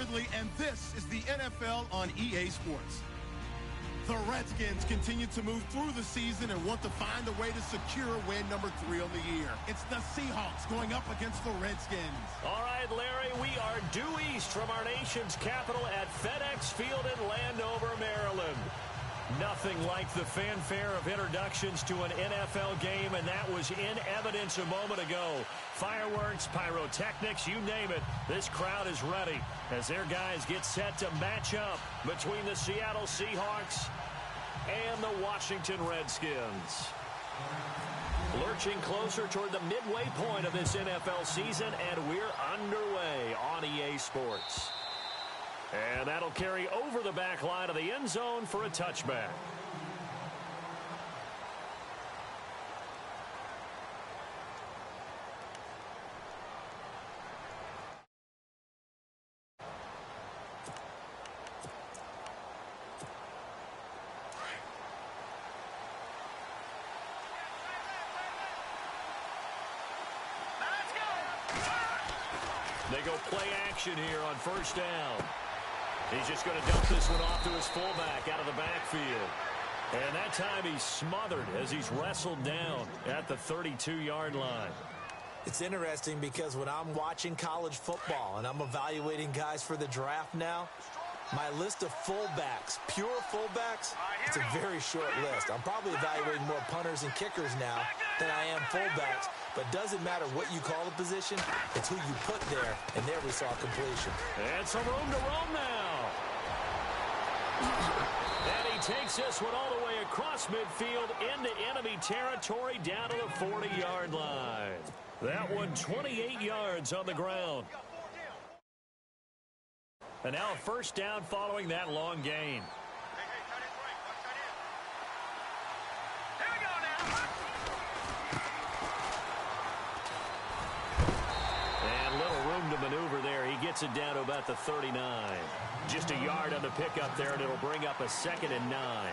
Ridley, and this is the NFL on EA Sports. The Redskins continue to move through the season and want to find a way to secure win number 3 on the year. It's the Seahawks going up against the Redskins. All right, Larry, we are due east from our nation's capital at FedEx Field in Landover, Maryland. Nothing like the fanfare of introductions to an NFL game, and that was in evidence a moment ago. Fireworks, pyrotechnics, you name it. This crowd is ready as their guys get set to match up between the Seattle Seahawks and the Washington Redskins. Lurching closer toward the midway point of this NFL season, and we're underway on EA Sports. And that'll carry over the back line of the end zone for a touchback. They go play action here on first down. He's just going to dump this one off to his fullback out of the backfield. And that time he's smothered as he's wrestled down at the 32-yard line. It's interesting because when I'm watching college football and I'm evaluating guys for the draft now, my list of fullbacks, pure fullbacks, it's a very short list. I'm probably evaluating more punters and kickers now than I am fullbacks. But doesn't matter what you call the position, it's who you put there. And there we saw completion. And some room to roam now. And he takes this one all the way across midfield into enemy territory down to the 40-yard line. That one 28 yards on the ground. And now a first down following that long gain. To maneuver there. He gets it down to about the 39. Just a yard on the pickup there, and it'll bring up a 2nd and 9.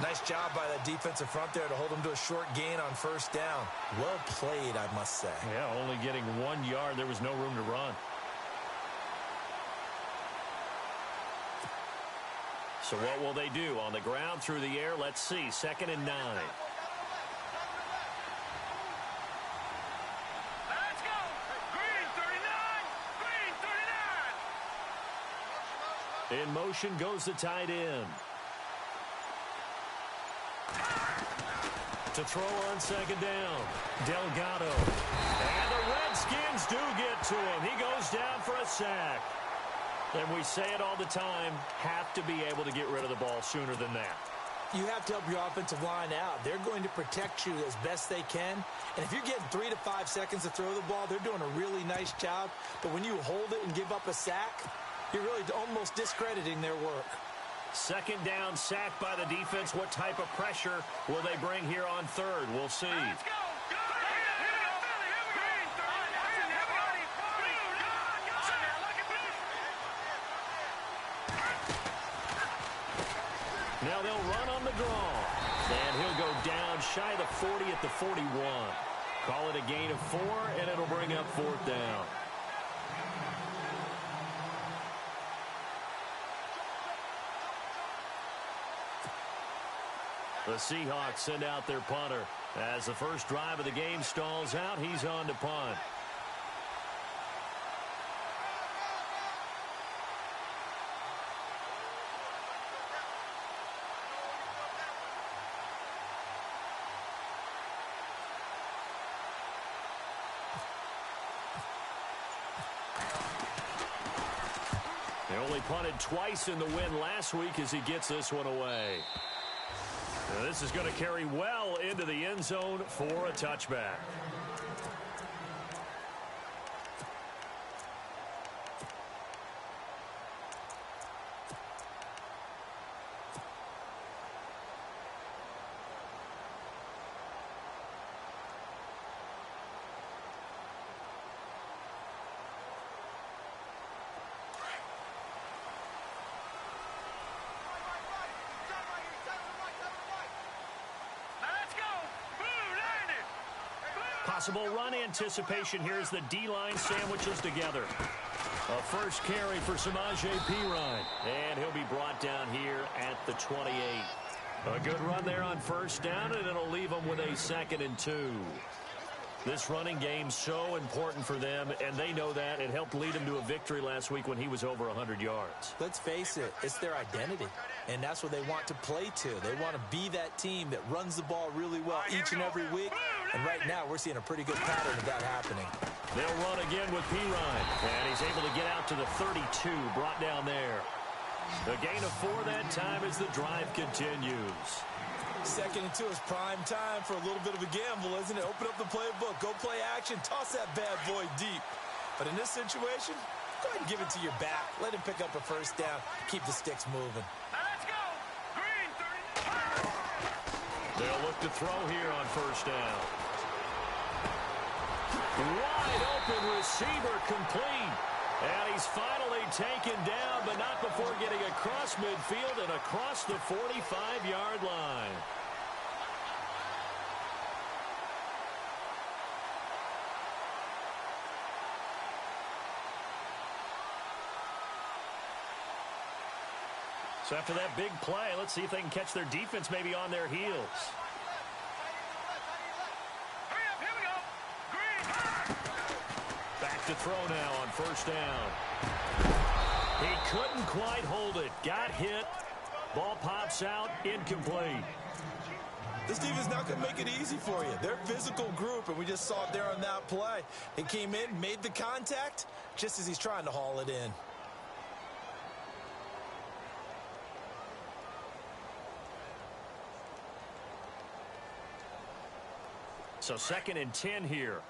Nice job by the defensive front there to hold him to a short gain on first down. Well played, I must say. Yeah, only getting 1 yard. There was no room to run. So what will they do? On the ground, through the air, let's see. 2nd and 9. In motion goes the tight end. To throw on 2nd down. Delgado. And the Redskins do get to him. He goes down for a sack. And we say it all the time, have to be able to get rid of the ball sooner than that. You have to help your offensive line out. They're going to protect you as best they can. And if you're getting 3 to 5 seconds to throw the ball, they're doing a really nice job. But when you hold it and give up a sack, you're really almost discrediting their work. 2nd down, sack by the defense. What type of pressure will they bring here on 3rd? We'll see. Let's go. Now they'll run on the draw. And he'll go down shy of the 40 at the 41. Call it a gain of 4, and it'll bring up 4th down. The Seahawks send out their punter. As the first drive of the game stalls out, he's on to punt. They only punted twice in the win last week as he gets this one away. Now this is going to carry well into the end zone for a touchback. Possible run anticipation here as the D-line sandwiches together. A first carry for Samaje Perine. And he'll be brought down here at the 28. A good run there on first down, and it'll leave them with a 2nd and 2. This running game so important for them, and they know that. It helped lead them to a victory last week when he was over 100 yards. Let's face it, it's their identity, and that's what they want to play to. They want to be that team that runs the ball really well each and every week, and right now we're seeing a pretty good pattern of that happening. They'll run again with Perine, and he's able to get out to the 32, brought down there. The gain of 4 that time as the drive continues. 2nd and 2 is prime time for a little bit of a gamble, isn't it? Open up the playbook, go play action, toss that bad boy deep. But in this situation, go ahead and give it to your back. Let him pick up a first down, keep the sticks moving. Now let's go. Green 30. They'll look to throw here on first down. Wide open receiver complete. And he's finally taken down, but not before getting across midfield and across the 45-yard line. So after that big play, let's see if they can catch their defense maybe on their heels. Hurry up, here we go. Green. Back to throw now on first down. He couldn't quite hold it. Got hit. Ball pops out. Incomplete. This defense not going to make it easy for you. They're a physical group, and we just saw it there on that play. He came in, made the contact, just as he's trying to haul it in. So 2nd and 10 here.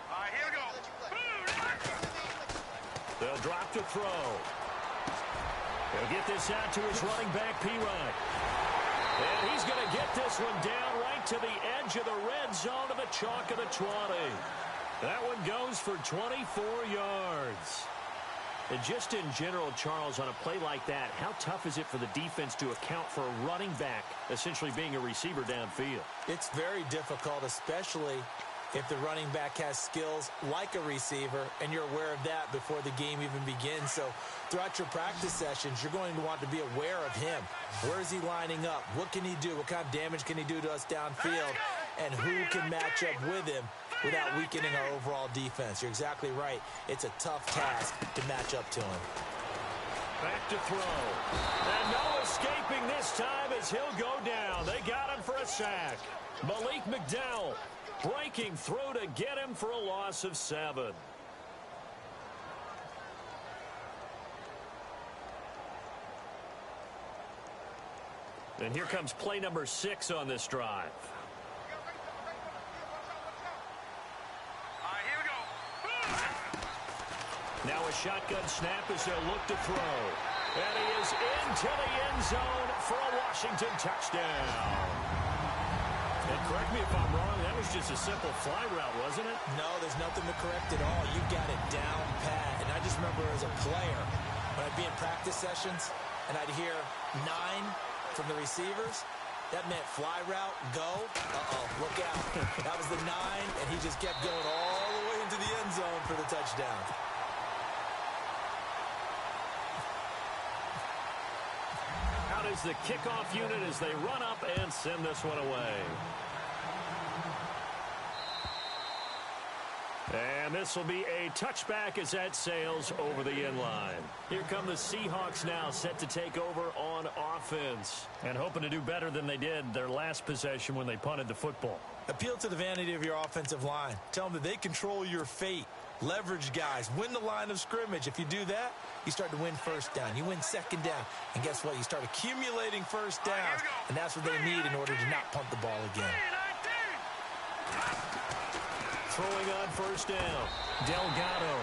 All right, here we go. They'll drop to throw. They'll get this out to his running back, Perine. And he's going to get this one down right to the edge of the red zone of the chalk of the 20. That one goes for 24 yards. And just in general, Charles, on a play like that, how tough is it for the defense to account for a running back essentially being a receiver downfield? It's very difficult, especially if the running back has skills like a receiver, and you're aware of that before the game even begins. So throughout your practice sessions, you're going to want to be aware of him. Where is he lining up? What can he do? What kind of damage can he do to us downfield? And who can match up with him without weakening our overall defense? You're exactly right. It's a tough task to match up to him. Back to throw. And no escaping this time as he'll go down. They got him for a sack. Malik McDowell breaking through to get him for a loss of 7. And here comes play number 6 on this drive. Now a shotgun snap as they'll look to throw. And he is into the end zone for a Washington touchdown. And correct me if I'm wrong, that was just a simple fly route, wasn't it? No, there's nothing to correct at all. You got it down pat. And I just remember as a player, when I'd be in practice sessions and I'd hear 9 from the receivers, that meant fly route, go. Uh-oh, look out. That was the 9, and he just kept going all the way into the end zone for the touchdown. Out is the kickoff unit as they run up and send this one away. And this will be a touchback as that sails over the end line. Here come the Seahawks now, set to take over on offense. And hoping to do better than they did their last possession when they punted the football. Appeal to the vanity of your offensive line. Tell them that they control your fate. Leverage guys. Win the line of scrimmage. If you do that, you start to win first down. You win second down. And guess what? You start accumulating first downs. And that's what they need in order to not punt the ball again. Throwing on first down, Delgado.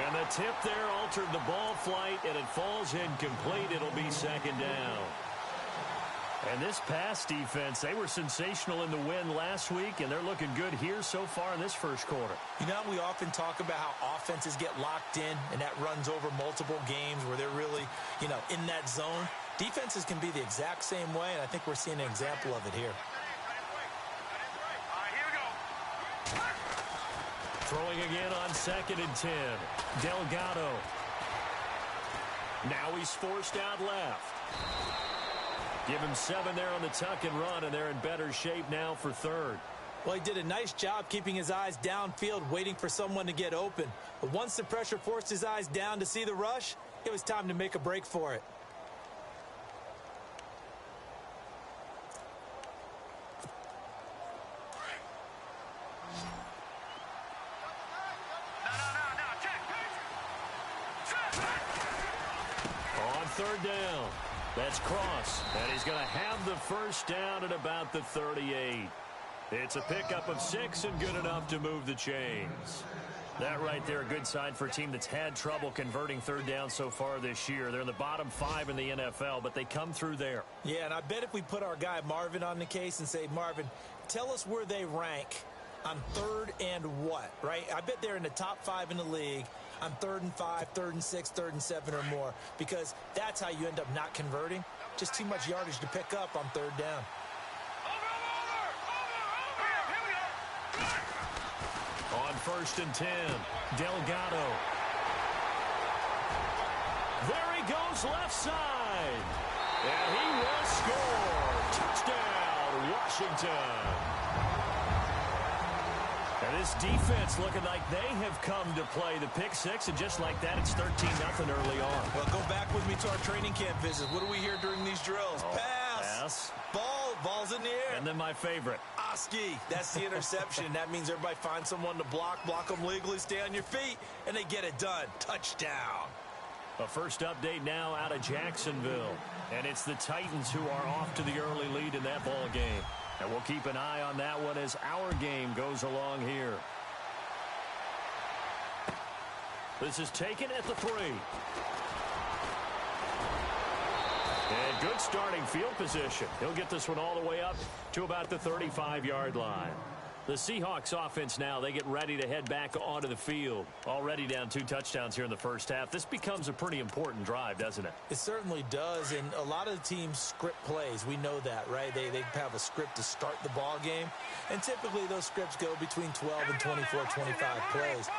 And the tip there altered the ball flight, and it falls incomplete. It'll be second down. And this pass defense, they were sensational in the win last week, and they're looking good here so far in this first quarter. You know, we often talk about how offenses get locked in, and that runs over multiple games where they're really, in that zone. Defenses can be the exact same way, and I think we're seeing an example of it here. Throwing again on 2nd and 10. Delgado. Now he's forced out left. Give him 7 there on the tuck and run, and they're in better shape now for 3rd. Well, he did a nice job keeping his eyes downfield, waiting for someone to get open. But once the pressure forced his eyes down to see the rush, it was time to make a break for it. On 3rd down. That's Cross, and he's going to have the first down at about the 38. It's a pickup of 6 and good enough to move the chains. That right there, a good sign for a team that's had trouble converting 3rd down so far this year. They're in the bottom 5 in the NFL, but they come through there. Yeah, and I bet if we put our guy Marvin on the case and say, Marvin, tell us where they rank on 3rd and what, right? I bet they're in the top 5 in the league on 3rd and 5, 3rd and 6, 3rd and 7 or more, because that's how you end up not converting. Just too much yardage to pick up on 3rd down. On 1st and 10, Delgado. There he goes left side. And he will score. Touchdown, Washington. And this defense looking like they have come to play the pick 6, and just like that, it's 13-0 early on. Well, go back with me to our training camp visit. What do we hear during these drills? Pass. Ball's in the air. And then my favorite. Oski. That's the interception. That means everybody finds someone to block them legally, stay on your feet, and they get it done. Touchdown. A first update now out of Jacksonville. And it's the Titans who are off to the early lead in that ball game. And we'll keep an eye on that one as our game goes along here. This is taken at the 3. And good starting field position. He'll get this one all the way up to about the 35-yard line. The Seahawks offense now, they get ready to head back onto the field. Already down 2 touchdowns here in the first half. This becomes a pretty important drive, doesn't it? It certainly does, and a lot of the teams script plays. We know that, right? They have a script to start the ball game, and typically those scripts go between 12 and 24, 25 plays.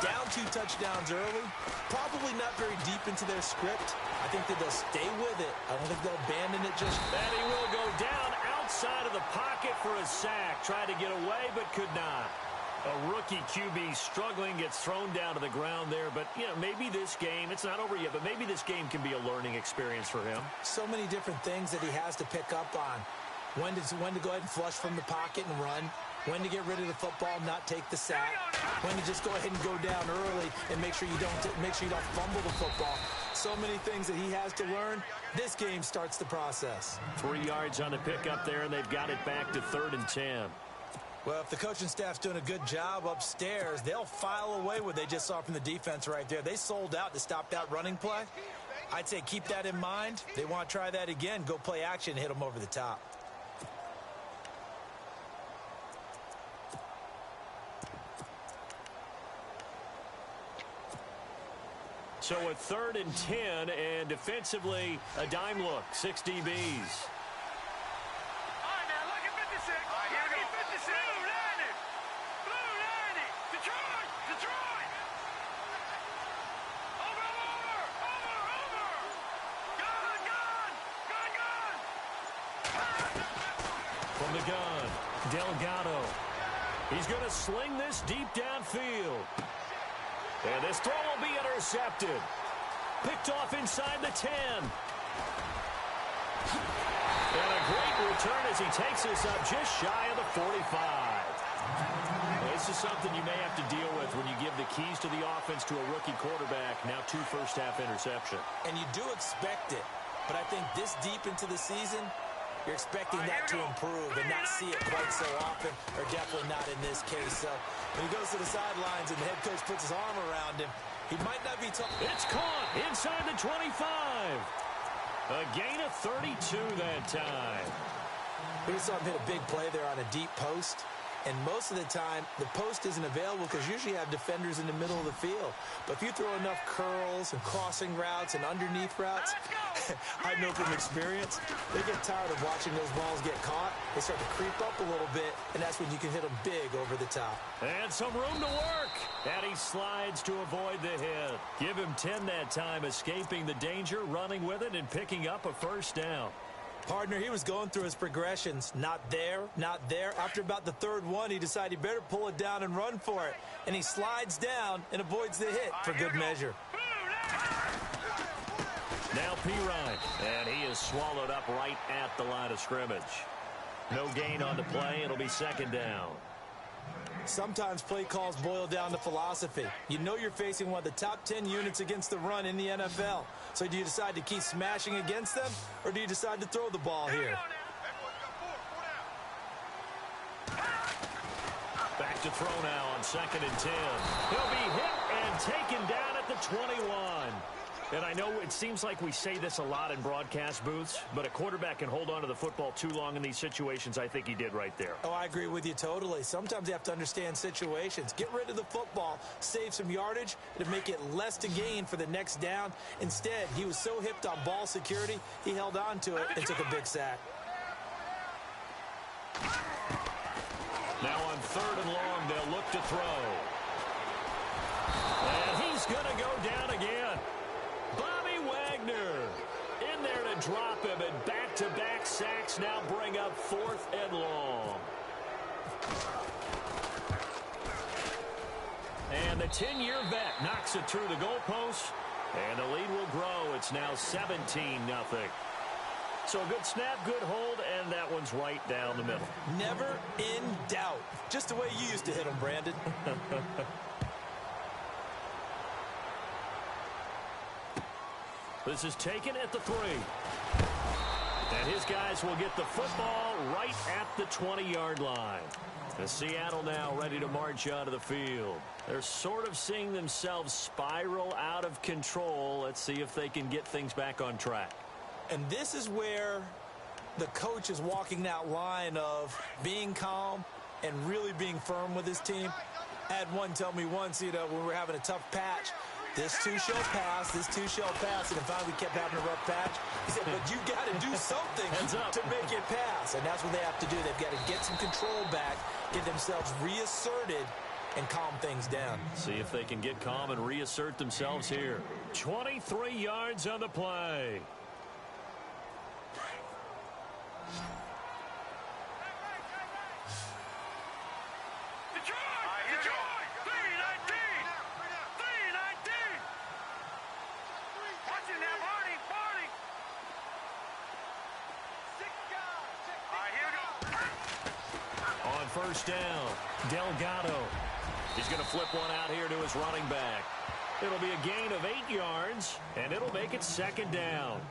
Down 2 touchdowns early, probably not very deep into their script. I think that they'll stay with it. I don't think they'll abandon it just. And he will go down outside of the pocket for a sack. Tried to get away, but could not. A rookie QB struggling, gets thrown down to the ground there. But, you know, maybe this game, it's not over yet, but maybe this game can be a learning experience for him. So many different things that he has to pick up on. When to go ahead and flush from the pocket and run. When to get rid of the football, not take the sack. When to just go ahead and go down early and make sure you don't fumble the football. So many things that he has to learn. This game starts the process. 3 yards on the pickup there, and they've got it back to 3rd and 10. Well, if the coaching staff's doing a good job upstairs, they'll file away what they just saw from the defense right there. They sold out to stop that running play. I'd say keep that in mind. They want to try that again. Go play action, hit them over the top. So a 3rd and 10, and defensively, a dime look, 6 DBs. All right, now, look at 56. Look at 56. Blue 90. Detroit. Over. Gone. From the gun, Delgado. He's going to sling this deep downfield. And this throw will be intercepted. Picked off inside the 10. And a great return as he takes this up just shy of the 45. This is something you may have to deal with when you give the keys to the offense to a rookie quarterback. Now 2 first-half interception. And you do expect it. But I think this deep into the season, you're expecting that to improve and not see it quite so often, or definitely not in this case. So when he goes to the sidelines and the head coach puts his arm around him, he might not be tough. It's caught inside the 25. A gain of 32 that time. We saw him hit a big play there on a deep post. And most of the time, the post isn't available because usually you have defenders in the middle of the field. But if you throw enough curls and crossing routes and underneath routes, I know from experience, they get tired of watching those balls get caught. They start to creep up a little bit, and that's when you can hit them big over the top. And some room to work. And he slides to avoid the hit. Give him 10 that time, escaping the danger, running with it, and picking up a first down. Partner, he was going through his progressions. Not there, not there. After about the third one, he decided he better pull it down and run for it. And he slides down and avoids the hit for good measure. Now Pirine, and he is swallowed up right at the line of scrimmage. No gain on the play. It'll be second down. Sometimes play calls boil down to philosophy. You know you're facing one of the top 10 units against the run in the NFL. So do you decide to keep smashing against them, or do you decide to throw the ball here? Back to throw now on 2nd and 10. He'll be hit and taken down at the 21. And I know it seems like we say this a lot in broadcast booths, but a quarterback can hold on to the football too long in these situations. I think he did right there. Oh, I agree with you totally. Sometimes you have to understand situations. Get rid of the football, save some yardage, to make it less to gain for the next down. Instead, he was so hipped on ball security, he held on to it and took a big sack. Now on 3rd and long, they'll look to throw. And he's going to go down again. Bobby Wagner in there to drop him, and back-to-back sacks now bring up 4th and long. And the 10-year vet knocks it through the goalpost, and the lead will grow. It's now 17-0. So a good snap, good hold, and that one's right down the middle. Never in doubt. Just the way you used to hit them, Brandon. This is taken at the 3. And his guys will get the football right at the 20-yard line. And Seattle now ready to march onto the field. They're sort of seeing themselves spiral out of control. Let's see if they can get things back on track. And this is where the coach is walking that line of being calm and really being firm with his team. I had one tell me once, when we were having a tough patch, this too shall pass, this too shall pass. And finally we kept having a rough patch. He said, but you got to do something to make it pass. And that's what they have to do. They've got to get some control back, get themselves reasserted, and calm things down. See if they can get calm and reassert themselves here. 23 yards on the play. First down, Delgado. He's going to flip one out here to his running back. It'll be a gain of 8 yards, and it'll make it second down.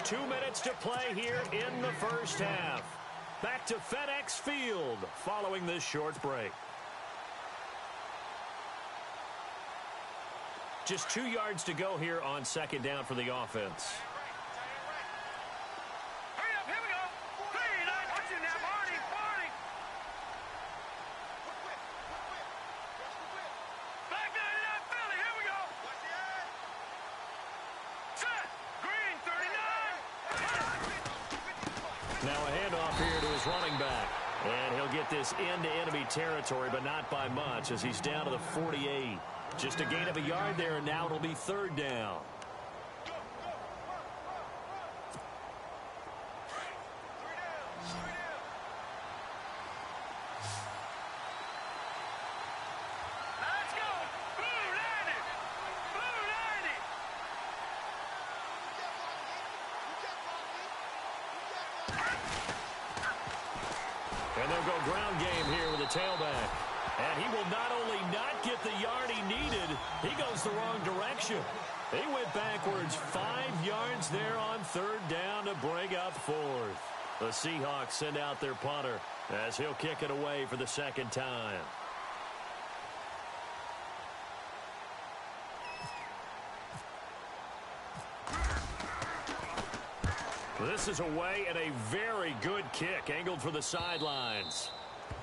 Two minutes to play here in the first half. Back to FedEx Field following this short break. Just 2 yards to go here on second down for the offense. Hurry up, here we go. 39, watching now, Barney. Back 99, Philly, here we go. Set, Green, 39. Now a handoff here to his running back. And he'll get this into enemy territory, but not by much as he's down to the 48. Just a gain of a yard there, and now it'll be third down. Let's go. Blue 90. Blue 90. And they'll go ground game here with a tailback. And he will not only not get the yard he needed, he goes the wrong direction. He went backwards 5 yards there on third down to bring up fourth. The Seahawks send out their punter as he'll kick it away for the second time. This is away and a very good kick angled for the sidelines.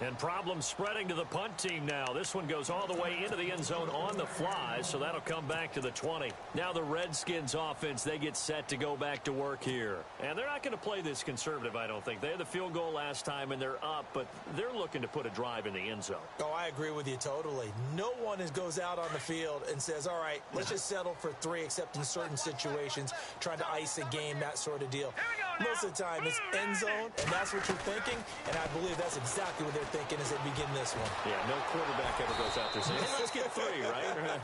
And problems spreading to the punt team now. This one goes all the way into the end zone on the fly, so that'll come back to the 20. Now the Redskins offense, they get set to go back to work here. And they're not going to play this conservative, I don't think. They had the field goal last time, and they're up, but they're looking to put a drive in the end zone. Oh, I agree with you totally. No one goes out on the field and says, all right, let's just settle for 3, except in certain situations, trying to ice a game, that sort of deal. Most of the time, it's end zone, and that's what you're thinking, and I believe that's exactly what they're thinking as they begin this one. Yeah, no quarterback ever goes out there saying, hey, let's get 3, right?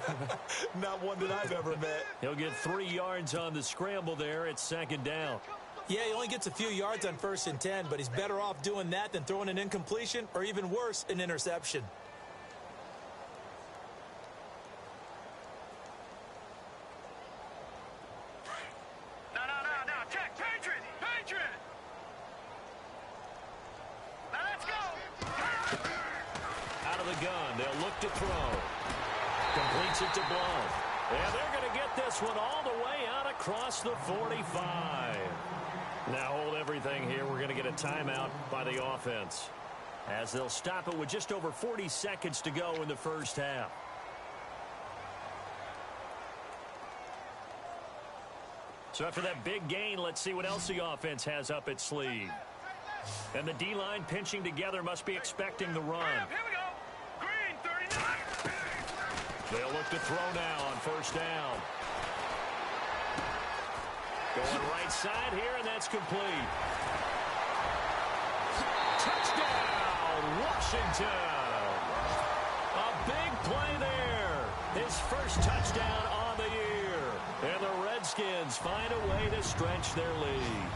Not one that I've ever met. He'll get 3 yards on the scramble there at second down. Yeah, he only gets a few yards on 1st and 10, but he's better off doing that than throwing an incompletion or even worse, an interception. No, check, Patriot! Now let's go! Out of the gun, they'll look to throw. Completes it to Blow. And they're going to get this one all the way out across the 45. Now hold everything here. We're going to get a timeout by the offense, as they'll stop it with just over 40 seconds to go in the first half. So after that big gain, let's see what else the offense has up its sleeve. And the D-line pinching together must be expecting the run. Here we go! Green, 39! They'll look to throw now on first down. Going right side here, and that's complete. Touchdown, Washington! A big play there. His first touchdown on the year. And the Redskins find a way to stretch their lead.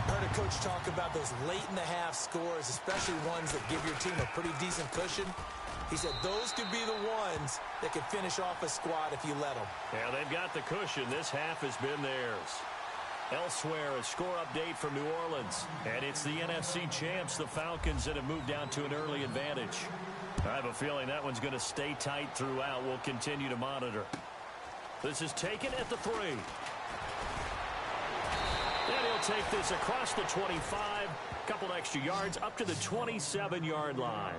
Heard a coach talk about those late-in-the-half scores, especially ones that give your team a pretty decent cushion. He said those could be the ones that could finish off a squad if you let them. Yeah, they've got the cushion. This half has been theirs. Elsewhere, a score update from New Orleans. And it's the NFC champs, the Falcons, that have moved down to an early advantage. I have a feeling that one's going to stay tight throughout. We'll continue to monitor. This is taken at the 3. And he'll take this across the 25. Couple extra yards up to the 27-yard line.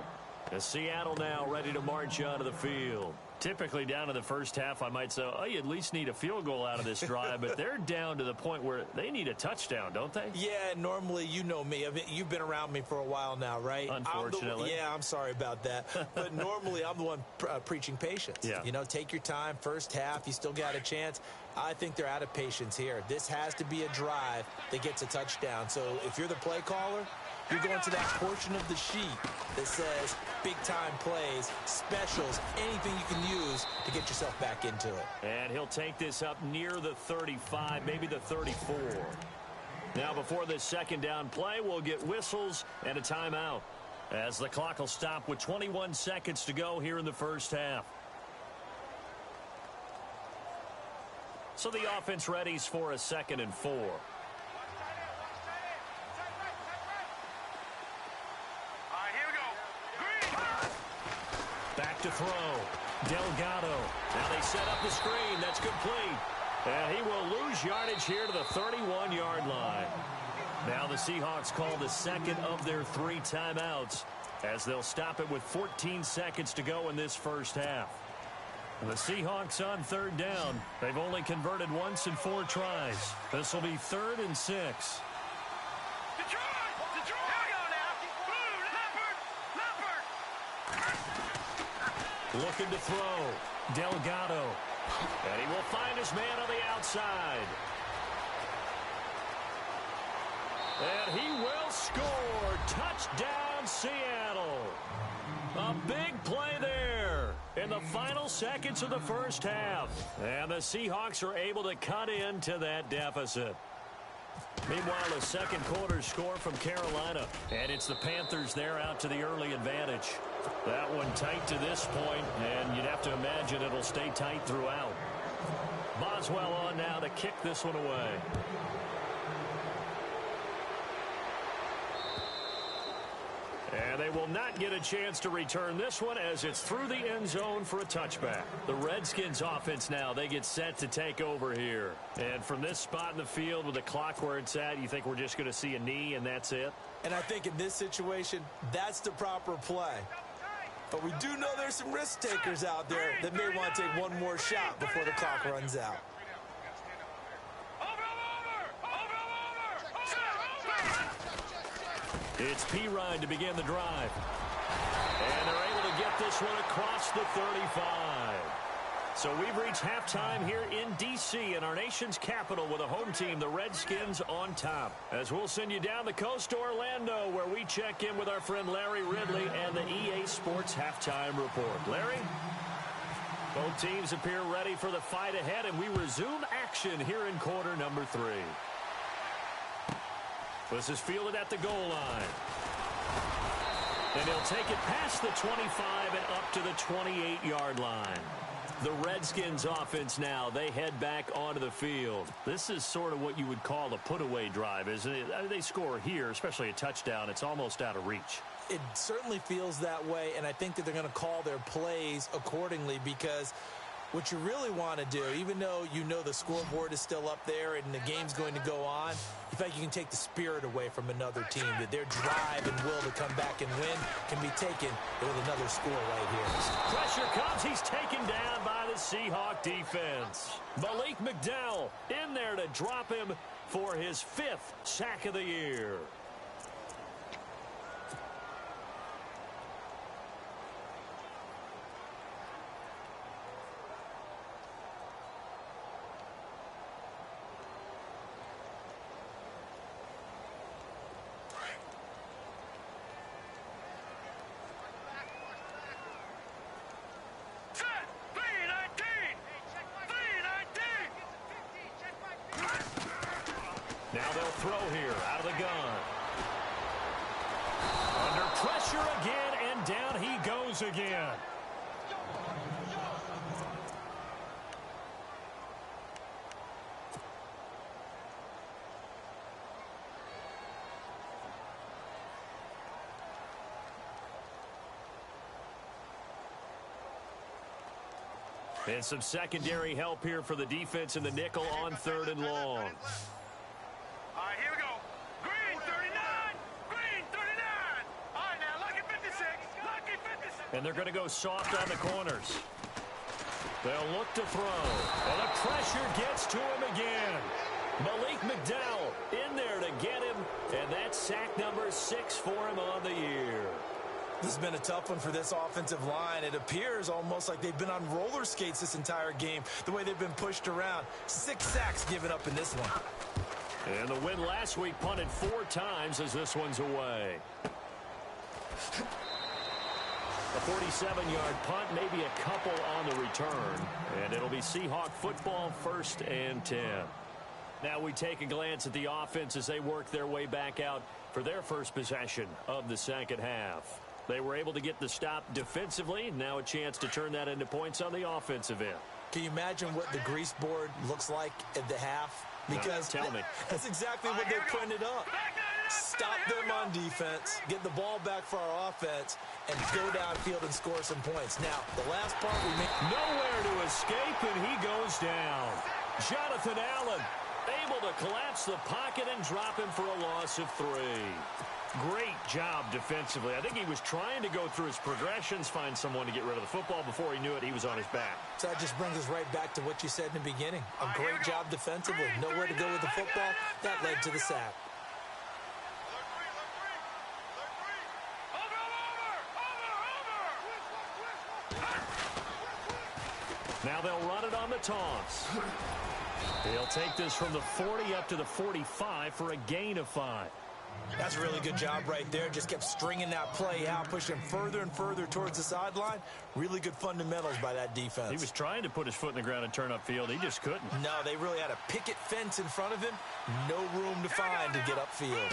As Seattle now ready to march onto the field. Typically down to the first half, I might say, oh, you at least need a field goal out of this drive. But they're down to the point where they need a touchdown, don't they? Yeah, normally, you know me. I mean, you've been around me for a while now, right? Unfortunately. I'm sorry about that. But normally, I'm the one preaching patience. Yeah. You know, take your time. First half, you still got a chance. I think they're out of patience here. This has to be a drive that gets a touchdown. So if you're the play caller, you're going to that portion of the sheet that says big-time plays, specials, anything you can use to get yourself back into it. And he'll take this up near the 35, maybe the 34. Now, before this second down play, we'll get whistles and a timeout, as the clock will stop with 21 seconds to go here in the first half. So the offense readies for a 2nd and 4. Back to throw. Delgado. Now they set up the screen. That's complete. And he will lose yardage here to the 31-yard line. Now the Seahawks call the second of their 3 timeouts, as they'll stop it with 14 seconds to go in this first half. The Seahawks on 3rd down. They've only converted once in 4 tries. This will be 3rd and 6. Looking to throw. Delgado. And he will find his man on the outside. And he will score. Touchdown, Seattle. A big play there in the final seconds of the first half. And the Seahawks are able to cut into that deficit. Meanwhile, a second quarter score from Carolina. And it's the Panthers there out to the early advantage. That one tight to this point, and you'd have to imagine it'll stay tight throughout. Boswell on now to kick this one away. And they will not get a chance to return this one as it's through the end zone for a touchback. The Redskins offense now, they get set to take over here. And from this spot in the field with the clock where it's at, you think we're just going to see a knee and that's it? And I think in this situation, that's the proper play. But we do know there's some risk takers out there that may want to take one more shot before the clock runs out. It's P-Ride to begin the drive. And they're able to get this one across the 35. So we've reached halftime here in D.C. in our nation's capital with a home team, the Redskins, on top. As we'll send you down the coast to Orlando, where we check in with our friend Larry Ridley and the EA Sports Halftime Report. Larry? Both teams appear ready for the fight ahead, and we resume action here in quarter number 3. This is fielded at the goal line. And he'll take it past the 25 and up to the 28-yard line. The Redskins offense now, they head back onto the field. This is sort of what you would call a put-away drive, isn't it? They score here, especially a touchdown. It's almost out of reach. It certainly feels that way, and I think that they're going to call their plays accordingly because what you really want to do, even though you know the scoreboard is still up there and the game's going to go on, in fact, you can take the spirit away from another team, that their drive and will to come back and win can be taken with another score right here. Pressure comes. He's taken down by the Seahawk defense. Malik McDowell in there to drop him for his 5th sack of the year. Now they'll throw here out of the gun. Under pressure again, and down he goes again. And some secondary help here for the defense in the nickel on 3rd and long. All right, here we go. Green 39. Green 39. All right, now, lucky 56. Lucky 56. And they're going to go soft on the corners. They'll look to throw. And the pressure gets to him again. Malik McDowell in there to get him. And that's sack number 6 for him on the year. This has been a tough one for this offensive line. It appears almost like they've been on roller skates this entire game, the way they've been pushed around. 6 sacks given up in this one. And the win last week punted 4 times as this one's away. A 47-yard punt, maybe a couple on the return. And it'll be Seahawk football, 1st and 10. Now we take a glance at the offense as they work their way back out for their first possession of the second half. They were able to get the stop defensively. Now a chance to turn that into points on the offensive end. Can you imagine what the grease board looks like at the half? Because tell me. That's exactly what they printed up. Stop them on defense, get the ball back for our offense, and go downfield and score some points. Now, the last part we made. Nowhere to escape, and he goes down. Jonathan Allen able to collapse the pocket and drop him for a loss of 3. Great job defensively. I think he was trying to go through his progressions, find someone to get rid of the football. Before he knew it, he was on his back. So that just brings us right back to what you said in the beginning. A great job defensively. Nowhere to go with the football. That led to the sack. Now they'll run it on the toss. They'll take this from the 40 up to the 45 for a gain of 5. That's a really good job right there. Just kept stringing that play out, pushing further and further towards the sideline. Really good fundamentals by that defense. He was trying to put his foot in the ground and turn upfield. He just couldn't. No, they really had a picket fence in front of him. No room to find to get upfield.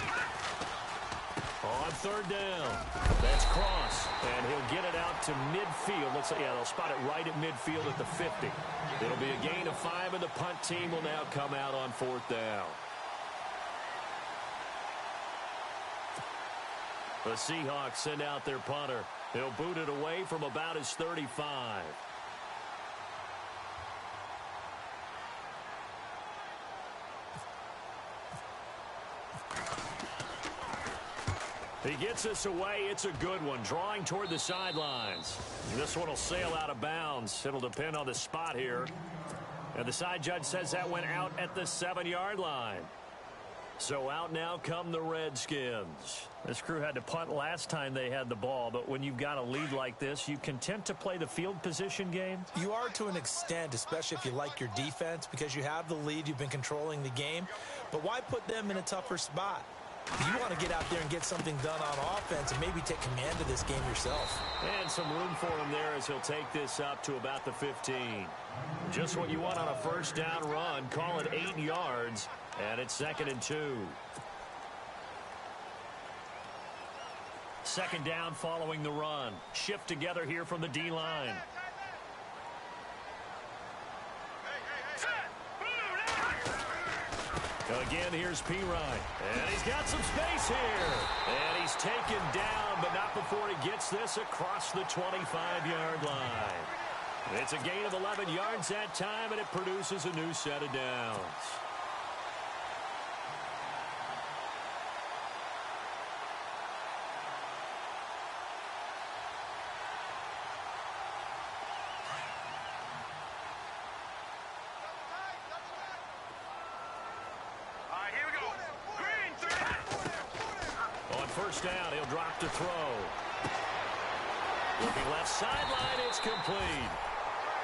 On 3rd down, that's Cross, and he'll get it out to midfield. Looks like, yeah, they'll spot it right at midfield at the 50. It'll be a gain of 5, and the punt team will now come out on 4th down. The Seahawks send out their punter. He'll boot it away from about his 35. He gets this away. It's a good one, drawing toward the sidelines. This one will sail out of bounds. It'll depend on the spot here. And the side judge says that went out at the 7-yard line. So out now come the Redskins. This crew had to punt last time they had the ball, but when you've got a lead like this, you content to play the field position game? You are to an extent, especially if you like your defense, because you have the lead, you've been controlling the game. But why put them in a tougher spot? You want to get out there and get something done on offense and maybe take command of this game yourself. And some room for him there as he'll take this up to about the 15. Just what you want on a first down run. Call it 8 yards, and it's 2nd and 2. Second down following the run. Shift together here from the D-line. Again, here's P. Ryan. And he's got some space here. And he's taken down, but not before he gets this across the 25-yard line. It's a gain of 11 yards that time, and it produces a new set of downs. First down, he'll drop to throw. Looking left sideline, it's complete.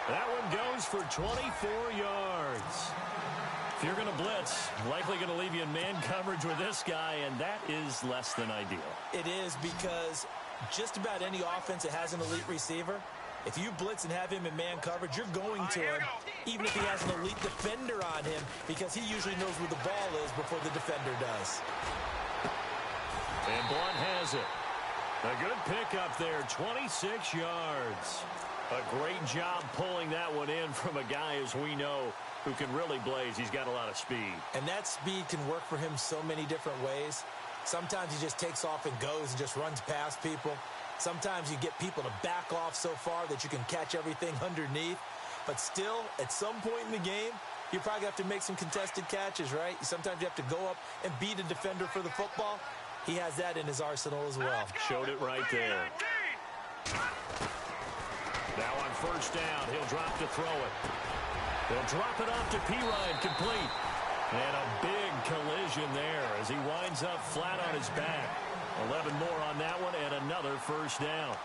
That one goes for 24 yards. If you're going to blitz, likely going to leave you in man coverage with this guy, and that is less than ideal. It is, because just about any offense that has an elite receiver, if you blitz and have him in man coverage, you're going to him, even if he has an elite defender on him, because he usually knows where the ball is before the defender does. And Blunt has it. A good pickup there, 26 yards. A great job pulling that one in from a guy, as we know, who can really blaze. He's got a lot of speed. And that speed can work for him so many different ways. Sometimes he just takes off and goes and just runs past people. Sometimes you get people to back off so far that you can catch everything underneath. But still, at some point in the game, you probably have to make some contested catches, right? Sometimes you have to go up and beat a defender for the football. He has that in his arsenal as well. Showed it right there. Now on first down, he'll drop to throw it. He'll drop it off to P. Ryan, complete. And a big collision there as he winds up flat on his back. 11 more on that one and another first down.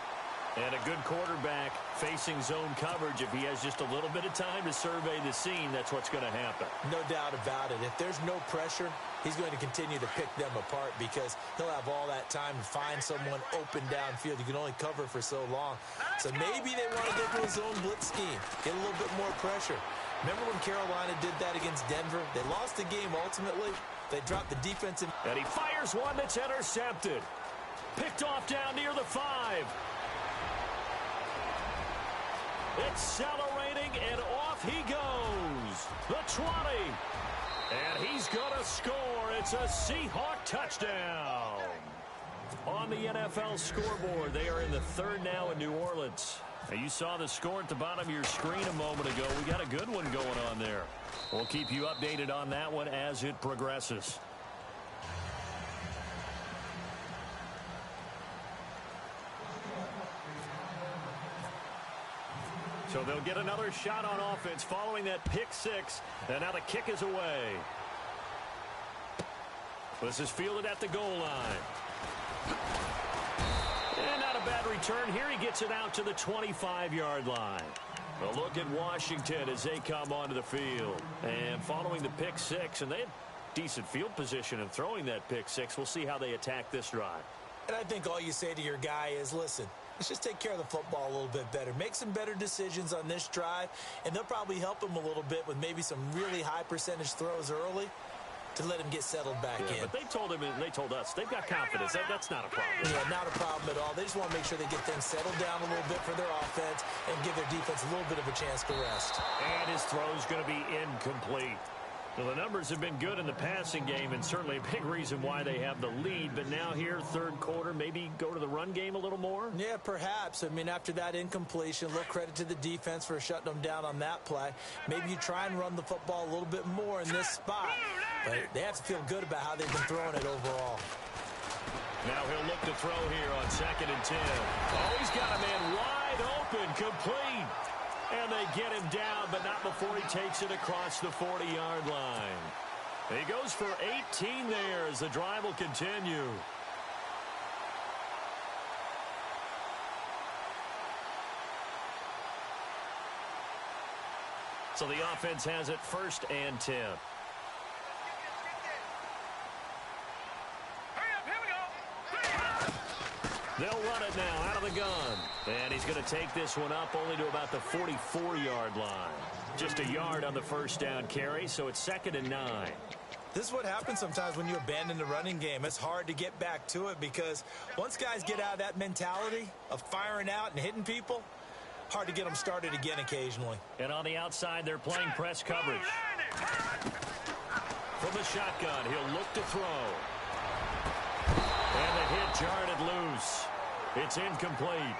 And a good quarterback facing zone coverage. If he has just a little bit of time to survey the scene, that's what's going to happen. No doubt about it. If there's no pressure, he's going to continue to pick them apart because he'll have all that time to find someone open downfield. You can only cover for so long. So maybe they want to go to a zone blitz scheme, get a little bit more pressure. Remember when Carolina did that against Denver? They lost the game ultimately. They dropped the defense. And he fires one that's intercepted. Picked off down near the 5. Accelerating, and off he goes. The 20. And he's going to score. It's a Seahawk touchdown. On the NFL scoreboard, they are in the 3rd now in New Orleans. Now, you saw the score at the bottom of your screen a moment ago. We got a good one going on there. We'll keep you updated on that one as it progresses. So they'll get another shot on offense following that pick 6. And now the kick is away. This is fielded at the goal line. And not a bad return here. He gets it out to the 25-yard line. A look at Washington as they come onto the field. And following the pick 6, and they had decent field position in throwing that pick 6. We'll see how they attack this drive. And I think all you say to your guy is, listen, let's just take care of the football a little bit better. Make some better decisions on this drive, and they'll probably help him a little bit with maybe some really high percentage throws early to let him get settled back in. But they told him, and they told us, they've got confidence. That's not a problem. Yeah, not a problem at all. They just want to make sure they get things settled down a little bit for their offense and give their defense a little bit of a chance to rest. And his throw's going to be incomplete. Well, the numbers have been good in the passing game, and certainly a big reason why they have the lead. But now here, third quarter, maybe go to the run game a little more? Yeah, perhaps. I mean, after that incompletion, a little credit to the defense for shutting them down on that play. Maybe you try and run the football a little bit more in this spot. But they have to feel good about how they've been throwing it overall. Now he'll look to throw here on 2nd and 10. Oh, he's got a man wide open, complete. And they get him down, but not before he takes it across the 40-yard line. He goes for 18 there as the drive will continue. So the offense has it 1st and 10. They'll run it now out of the gun. And he's going to take this one up only to about the 44-yard line. Just a yard on the first down carry, so it's 2nd and 9. This is what happens sometimes when you abandon the running game. It's hard to get back to it because once guys get out of that mentality of firing out and hitting people, hard to get them started again occasionally. And on the outside, they're playing press coverage. From the shotgun, he'll look to throw. And the hit jarred loose. It's incomplete.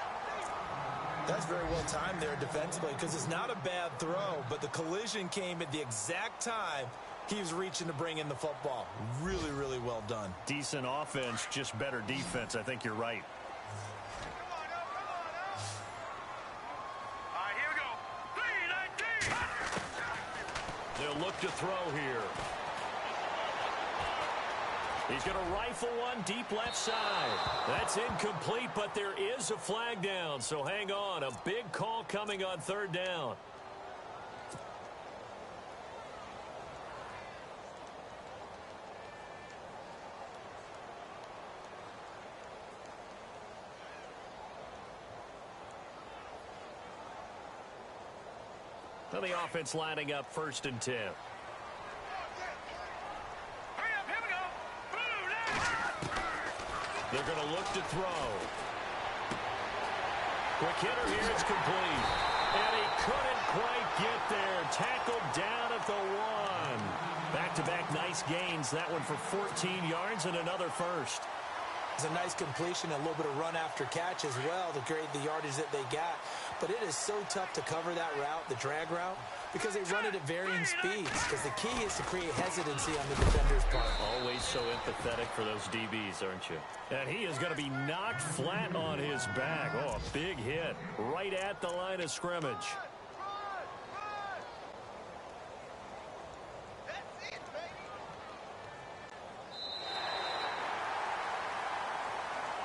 That's very well timed there defensively because it's not a bad throw, but the collision came at the exact time he was reaching to bring in the football. Really, really well done. Decent offense, just better defense. I think you're right. All right, here we go. 3-19. They'll look to throw here. He's going to rifle one deep left side. That's incomplete, but there is a flag down, so hang on. A big call coming on 3rd down. Now the offense lining up 1st and 10. They're going to look to throw. Quick hitter here, it's complete. And he couldn't quite get there. Tackled down at the 1. Back-to-back nice gains. That one for 14 yards and another first. It's a nice completion, a little bit of run after catch as well to create the yardage that they got. But it is so tough to cover that route, the drag route, because they run it at varying speeds. Because the key is to create hesitancy on the defender's part. Always so empathetic for those DBs, aren't you? And he is going to be knocked flat on his back. Oh, a big hit right at the line of scrimmage.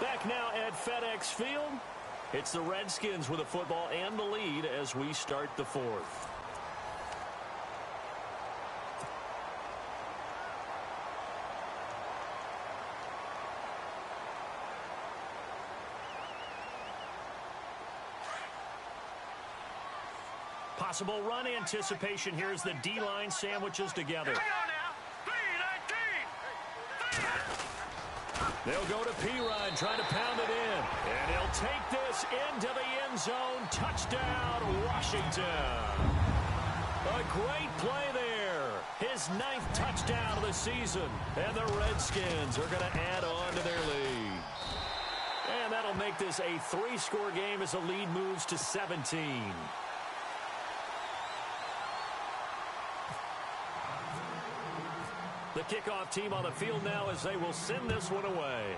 Back now at FedEx Field. It's the Redskins with the football and the lead as we start the 4th. Possible run anticipation here as the D-line sandwiches together. They'll go to P-Ryan, trying to pound it in. And he'll take this into the end zone. Touchdown, Washington. A great play there. His 9th touchdown of the season. And the Redskins are going to add on to their lead. And that'll make this a 3-score game as the lead moves to 17. The kickoff team on the field now as they will send this one away.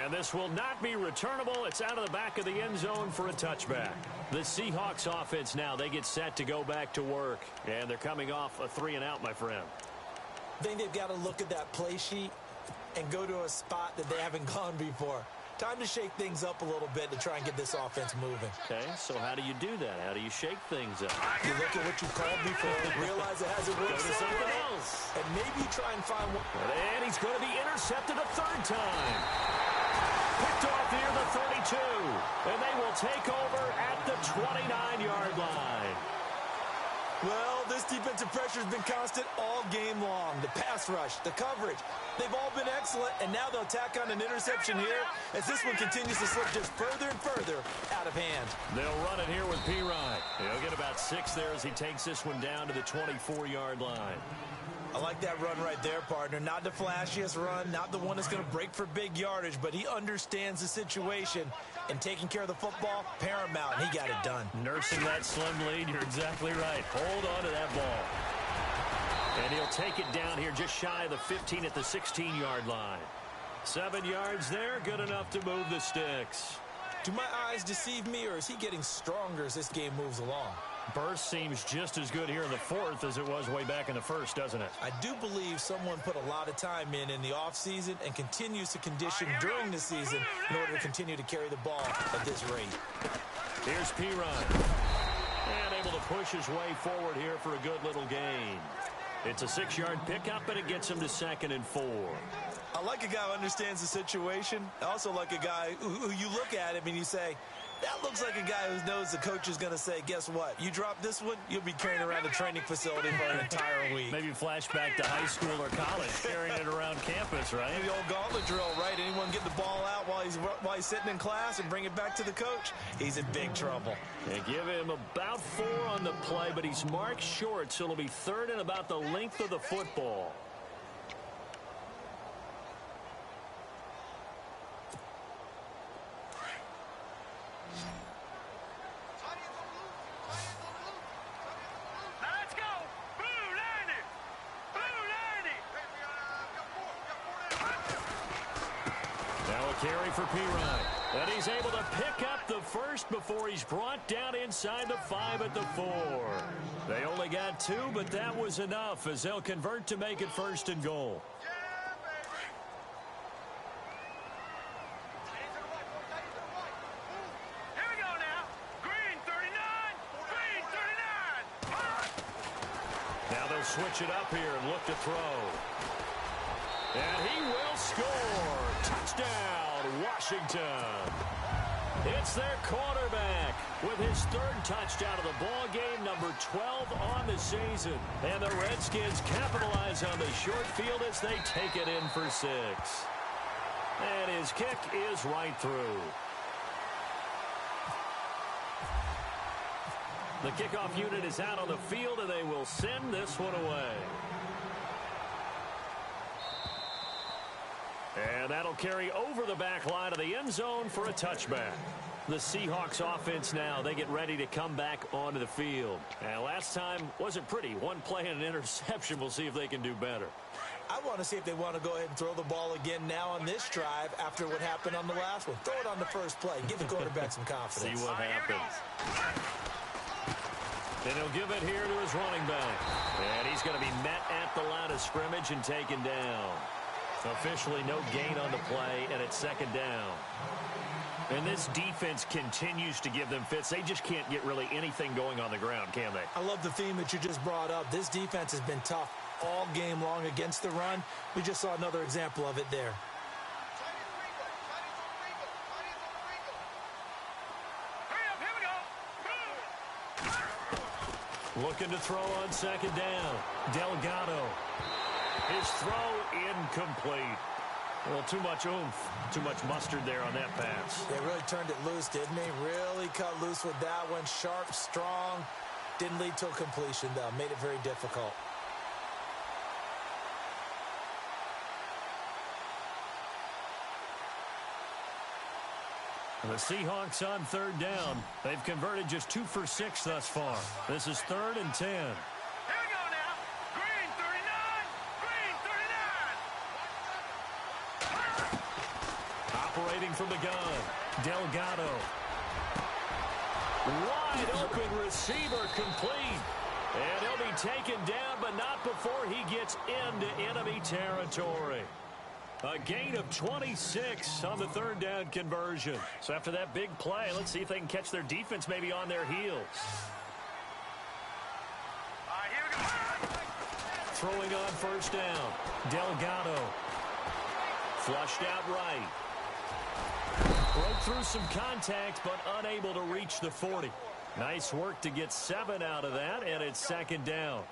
And this will not be returnable. It's out of the back of the end zone for a touchback. The Seahawks offense now, they get set to go back to work. And they're coming off a 3-and-out, my friend. I think they've got to look at that play sheet and go to a spot that they haven't gone before. Time to shake things up a little bit to try and get this offense moving. Okay, so how do you do that? How do you shake things up? You look at what you called before, realize it hasn't worked something else. And maybe try and find one. And he's going to be intercepted a 3rd time. Picked off near the 32. And they will take over at the 29-yard line. Well, this defensive pressure has been constant all game long. The pass rush, the coverage, they've all been excellent, and now they'll tack on an interception here as this one continues to slip just further and further out of hand. They'll run it here with P-Ryan. He'll get about 6 there as he takes this one down to the 24-yard line. I like that run right there, partner. Not the flashiest run, not the one that's going to break for big yardage, but he understands the situation, and taking care of the football, paramount, and he got it done. Nursing that slim lead, you're exactly right. Hold on to that ball. And he'll take it down here just shy of the 15 at the 16-yard line. 7 yards there, good enough to move the sticks. Do my eyes deceive me, or is he getting stronger as this game moves along? Burst seems just as good here in the fourth as it was way back in the first, doesn't it? I do believe someone put a lot of time in the offseason and continues to condition during the season in order to continue to carry the ball at this rate. Here's P-Ryan. And able to push his way forward here for a good little gain. It's a 6-yard pickup, and it gets him to 2nd and 4. I like a guy who understands the situation. I also like a guy who you look at him and you say, that looks like a guy who knows the coach is going to say, guess what? You drop this one, you'll be carrying around the training facility for an entire week. Maybe flashback to high school or college, carrying it around campus, right? The old gauntlet drill, right? Anyone get the ball out while he's sitting in class and bring it back to the coach? He's in big trouble. They give him about 4 on the play, but he's marked short, so it'll be 3rd and about the length of the football. Carry for P-Ryan. And he's able to pick up the first before he's brought down inside the 5 at the 4. They only got 2, but that was enough as they'll convert to make it 1st and goal. Here we go now. Green 39. Green 39. Now they'll switch it up here and look to throw. And he will score. Touchdown, Washington. It's their quarterback with his 3rd touchdown of the ball game, number 12 on the season. And the Redskins capitalize on the short field as they take it in for 6. And his kick is right through. The kickoff unit is out on the field, and they will send this one away. And that'll carry over the back line of the end zone for a touchback. The Seahawks offense now, they get ready to come back onto the field. And last time wasn't pretty. 1 play and an interception. We'll see if they can do better. I want to see if they want to go ahead and throw the ball again now on this drive after what happened on the last one. Throw it on the first play. Give the quarterback some confidence. See what happens. And he'll give it here to his running back. And he's going to be met at the line of scrimmage and taken down. Officially no gain on the play, and it's 2nd down. And this defense continues to give them fits. They just can't get really anything going on the ground, can they? I love the theme that you just brought up. This defense has been tough all game long against the run. We just saw another example of it there. Looking to throw on 2nd down. Delgado. His throw incomplete. Well, too much oomph, too much mustard there on that pass. They really turned it loose, didn't they? Really cut loose with that one. Sharp, strong. Didn't lead to a completion, though. Made it very difficult. The Seahawks on 3rd down. They've converted just 2 for 6 thus far. This is 3rd and 10. Here we go now. Green 39. Green 39. Operating from the gun. Delgado. Wide open receiver complete. And he'll be taken down, but not before he gets into enemy territory. A gain of 26 on the 3rd down conversion. So after that big play, let's see if they can catch their defense maybe on their heels. Here we go. Throwing on 1st down. Delgado. Flushed out right. Broke through some contact, but unable to reach the 40. Nice work to get 7 out of that, and it's second down.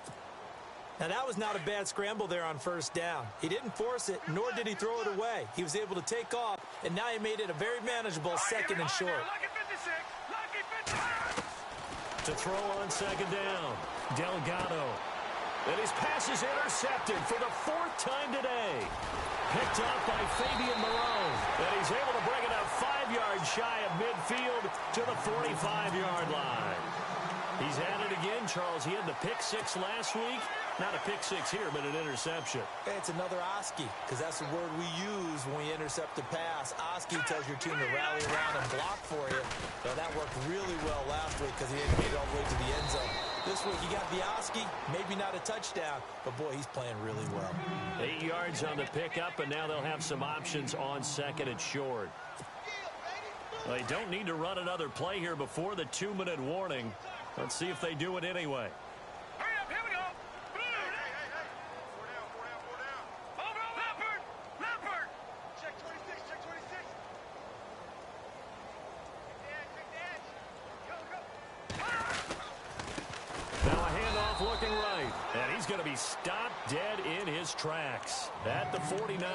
Now, that was not a bad scramble there on first down. He didn't force it, nor did he throw it away. He was able to take off, and now he made it a very manageable second and short. To throw on second down, Delgado. And his pass is intercepted for the 4th time today. Picked up by Fabian Moreau. And he's able to bring it up 5 yards shy of midfield to the 45-yard line. He's at it again, Charles. He had the pick 6 last week. Not a pick 6 here, but an interception. Hey, it's another Oski, because that's the word we use when we intercept a pass. Oski tells your team to rally around and block for you. Now, that worked really well last week because he didn't get it all the way to the end zone. This week, he got the Oski, maybe not a touchdown, but, boy, he's playing really well. 8 yards on the pickup, and now they'll have some options on second and short. Well, they don't need to run another play here before the 2-minute warning. Let's see if they do it anyway. Hurry up, here we go. Over, Leopard. Check 26, check 26. Take the edge. Go. Now a handoff looking right. And he's going to be stopped dead in his tracks at the 49.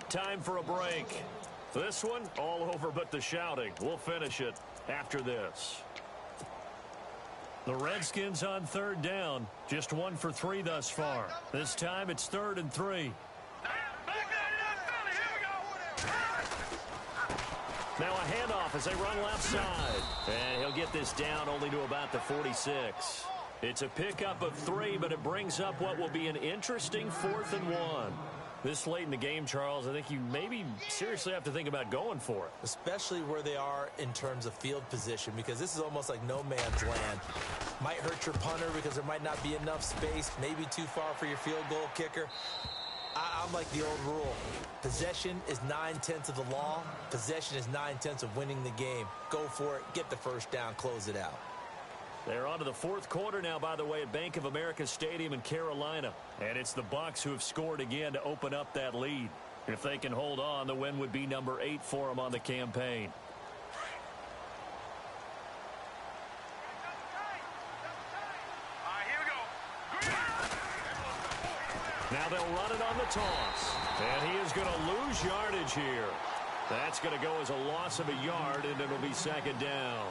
Time for a break. This one all over but the shouting. We'll finish it after this. The Redskins on third down. Just 1 for 3 thus far. This time it's 3rd and 3. Now a handoff as they run left side. And he'll get this down only to about the 46. It's a pickup of 3, but it brings up what will be an interesting 4th and 1. This late in the game, Charles, I think you maybe seriously have to think about going for it. Especially where they are in terms of field position, because this is almost like no man's land. Might hurt your punter because there might not be enough space, maybe too far for your field goal kicker. I'm like the old rule. Possession is 9/10 of the law. Possession is 9/10 of winning the game. Go for it, get the first down, close it out. They're on to the 4th quarter now, by the way, at Bank of America Stadium in Carolina. And it's the Bucs who have scored again to open up that lead. If they can hold on, the win would be number 8 for them on the campaign. Here we go. Now they'll run it on the toss. And he is going to lose yardage here. That's going to go as a loss of a yard, and it'll be second down.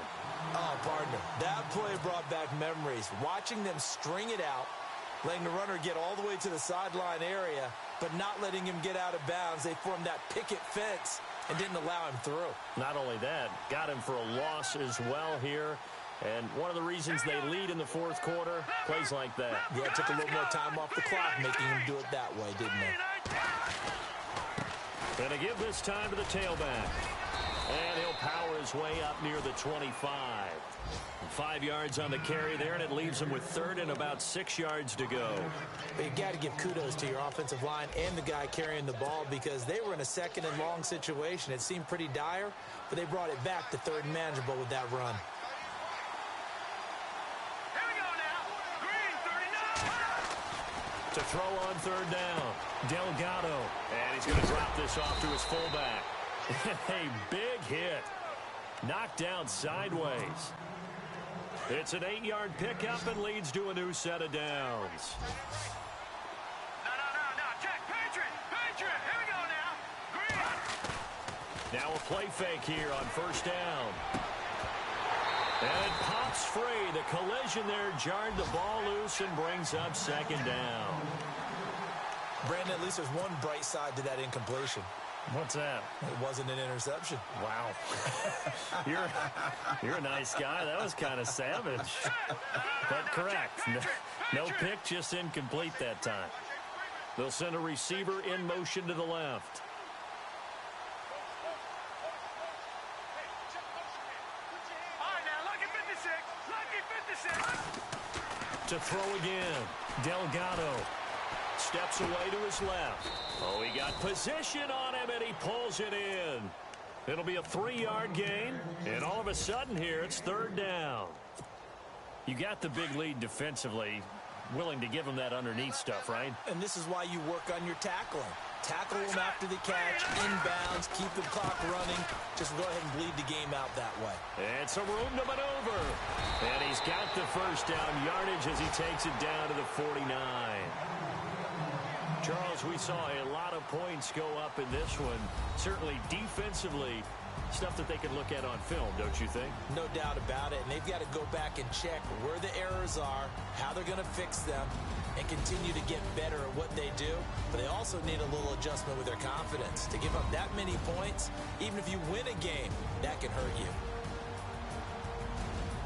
Oh, partner, that play brought back memories. Watching them string it out, letting the runner get all the way to the sideline area, but not letting him get out of bounds. They formed that picket fence and didn't allow him through. Not only that, got him for a loss as well here. And one of the reasons they lead in the 4th quarter, plays like that. Yeah, it took a little more time off the clock, making him do it that way, didn't they? Going to give this time to the tailback. And he'll power his way up near the 25. 5 yards on the carry there, and it leaves him with 3rd and about 6 yards to go. But you got to give kudos to your offensive line and the guy carrying the ball, because they were in a 2nd and long situation. It seemed pretty dire, but they brought it back to 3rd and manageable with that run. Here we go now. Green, 39. To throw on 3rd down, Delgado. And he's going to drop this off to his fullback. A big hit. Knocked down sideways. It's an 8-yard pickup and leads to a new set of downs. No. Check. Patriot. Here we go now. Green. Now a play fake here on 1st down. And it pops free. The collision there jarred the ball loose and brings up 2nd down. Brandon, at least there's one bright side to that incompletion. What's that? It wasn't an interception. Wow. You're a nice guy. That was kind of savage. But correct. No pick, just incomplete that time. They'll send a receiver in motion to the left. All right, now, lucky 56. To throw again. Delgado steps away to his left. Oh, he got position on him, and he pulls it in. It'll be a 3-yard gain, and all of a sudden here, it's 3rd down. You got the big lead defensively. willing to give them that underneath stuff, right? And this is why you work on your tackling. Tackle them after the catch, inbounds, keep the clock running. Just go ahead and bleed the game out that way. And some room to maneuver. And he's got the first down yardage as he takes it down to the 49. Charles, we saw a lot of points go up in this one. Certainly defensively, stuff that they can look at on film, don't you think? No doubt about it. And they've got to go back and check where the errors are, how they're going to fix them, and continue to get better at what they do. But they also need a little adjustment with their confidence. To give up that many points, even if you win a game, that can hurt you.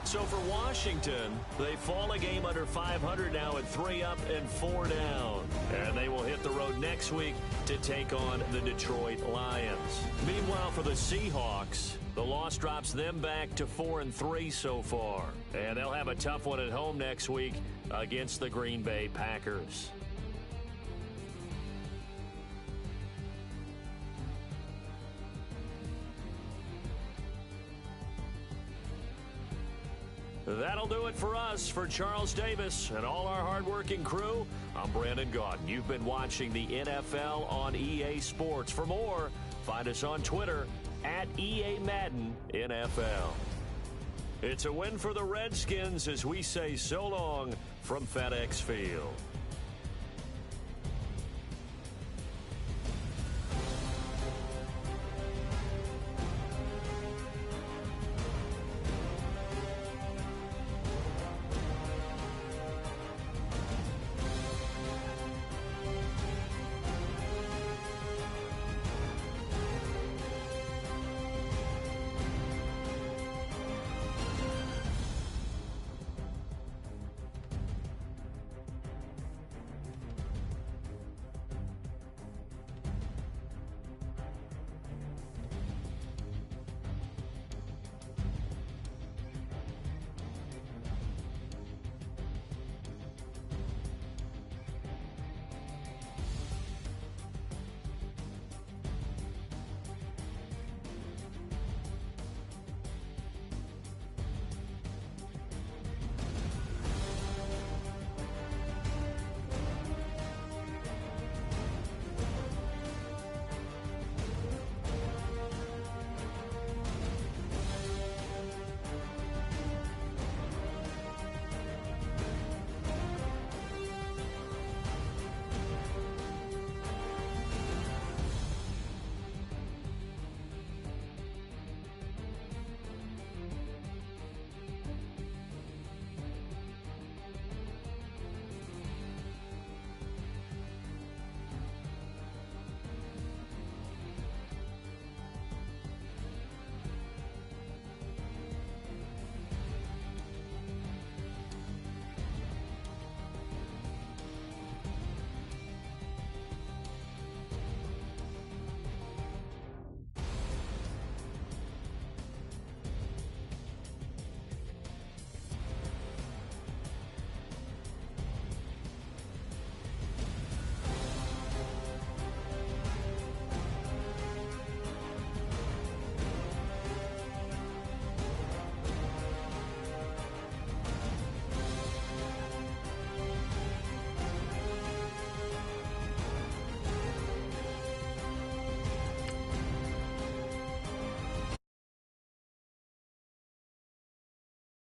So for Washington, they fall a game under 500 now at 3 up and 4 down. And they will hit the road next week to take on the Detroit Lions. Meanwhile, for the Seahawks, the loss drops them back to 4-3 so far. And they'll have a tough one at home next week against the Green Bay Packers. That'll do it for us. For Charles Davis and all our hardworking crew, I'm Brandon Gaudin. You've been watching the NFL on EA Sports. For more, find us on Twitter at EA Madden NFL. It's a win for the Redskins as we say so long from FedEx Field.